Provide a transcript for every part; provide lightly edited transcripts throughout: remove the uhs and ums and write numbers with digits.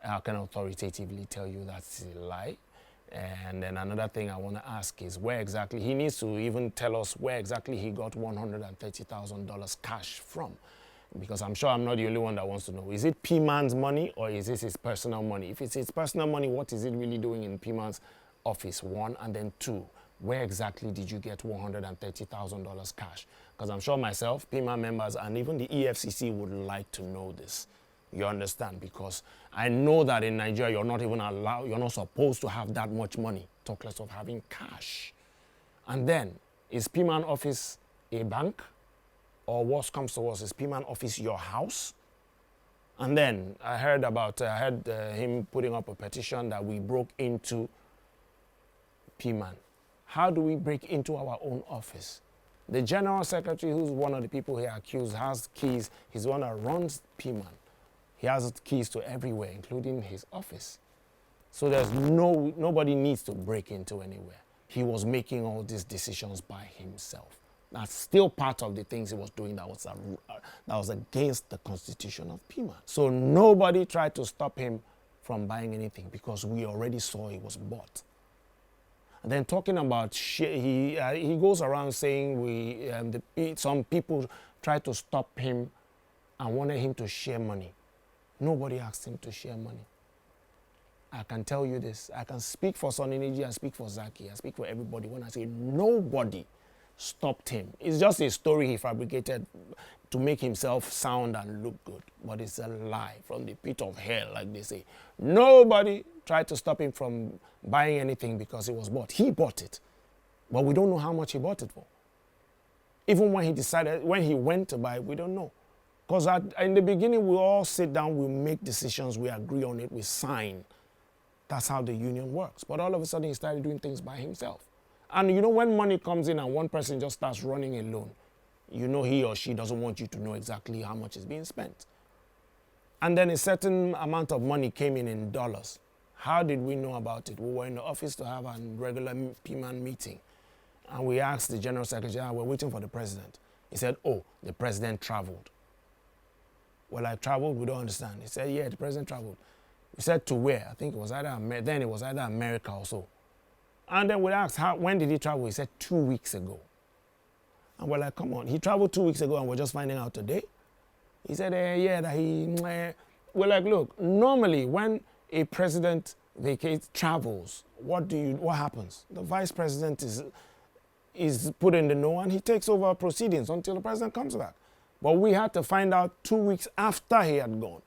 How can I authoritatively tell you that's a lie? And then another thing I want to ask is where exactly, he needs to even tell us where exactly he got $130,000 cash from. Because I'm sure I'm not the only one that wants to know. Is it PMAN's money or is this his personal money? If it's his personal money, what is it really doing in PMAN's office? One, and then two, where exactly did you get $130,000 cash? Because I'm sure myself, PMAN members, and even the EFCC would like to know this. You understand? Because I know that in Nigeria, you're not even allowed, you're not supposed to have that much money, talk less of having cash. And then, is PMAN office a bank? Or worse comes to worse, is PMAN office your house? And then I heard him putting up a petition that we broke into PMAN. How do we break into our own office? The General Secretary, who's one of the people here accused, has keys. He's the one that runs PMAN. He has keys to everywhere, including his office. So there's nobody needs to break into anywhere. He was making all these decisions by himself. That's still part of the things he was doing that was against the constitution of PMAN. So nobody tried to stop him from buying anything because we already saw it was bought. And then talking about he goes around saying some people tried to stop him and wanted him to share money. Nobody asked him to share money. I can tell you this. I can speak for Sonny, I speak for Zaki, I speak for everybody when I say nobody stopped him. It's just a story he fabricated to make himself sound and look good. But it's a lie from the pit of hell, like they say. Nobody tried to stop him from buying anything because it was bought. He bought it. But we don't know how much he bought it for. Even when he went to buy it, we don't know. Because in the beginning, we all sit down, we make decisions, we agree on it, we sign. That's how the union works. But all of a sudden, he started doing things by himself. And you know, when money comes in and one person just starts running a loan, you know he or she doesn't want you to know exactly how much is being spent. And then a certain amount of money came in dollars. How did we know about it? We were in the office to have a regular PMAN meeting. And we asked the General Secretary, we're waiting for the president. He said, oh, the president traveled. Well, I traveled, we don't understand. He said, yeah, the president traveled. We said to where? I think it was either America or so. And then we asked, when did he travel? He said 2 weeks ago. And we're like, come on, he traveled 2 weeks ago and we're just finding out today? He said, yeah, that we're like, look, normally when a president travels, what happens? The vice president is put in the know and he takes over proceedings until the president comes back. But we had to find out 2 weeks after he had gone.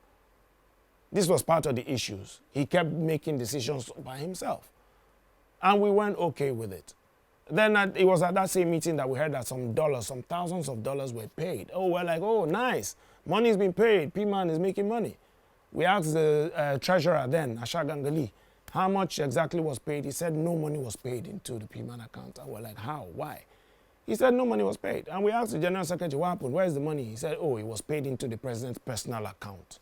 This was part of the issues. He kept making decisions by himself. And we weren't okay with it. Then it was at that same meeting that we heard that some thousands of dollars were paid. Oh, we're like, oh, nice. Money's been paid. PMAN is making money. We asked the treasurer then, Ashagangali, how much exactly was paid. He said no money was paid into the PMAN account. And we're like, how? Why? He said no money was paid. And we asked the General Secretary, what happened? Where is the money? He said, oh, it was paid into the president's personal account.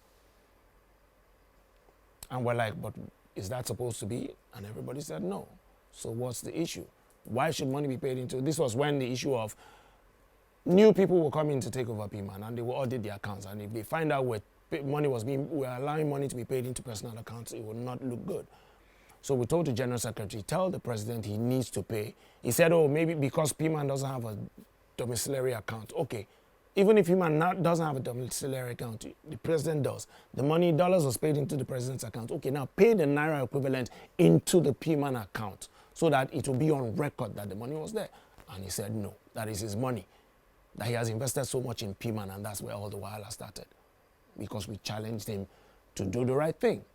And we're like, but is that supposed to be? And everybody said no. So what's the issue? Why should money be paid into? This was when the issue of new people were coming to take over PMAN and they will audit the accounts. And if they find out where money was we're allowing money to be paid into personal accounts, it would not look good. So we told the General Secretary, tell the president he needs to pay. He said, oh, maybe because PMAN doesn't have a domiciliary account. Okay, even if PMAN doesn't have a domiciliary account, the president does. The money, dollars was paid into the president's account. Okay, now pay the Naira equivalent into the PMAN account, so that it will be on record that the money was there. And he said no, that is his money, that he has invested so much in PMAN, and that's where all the wahala started. Because we challenged him to do the right thing.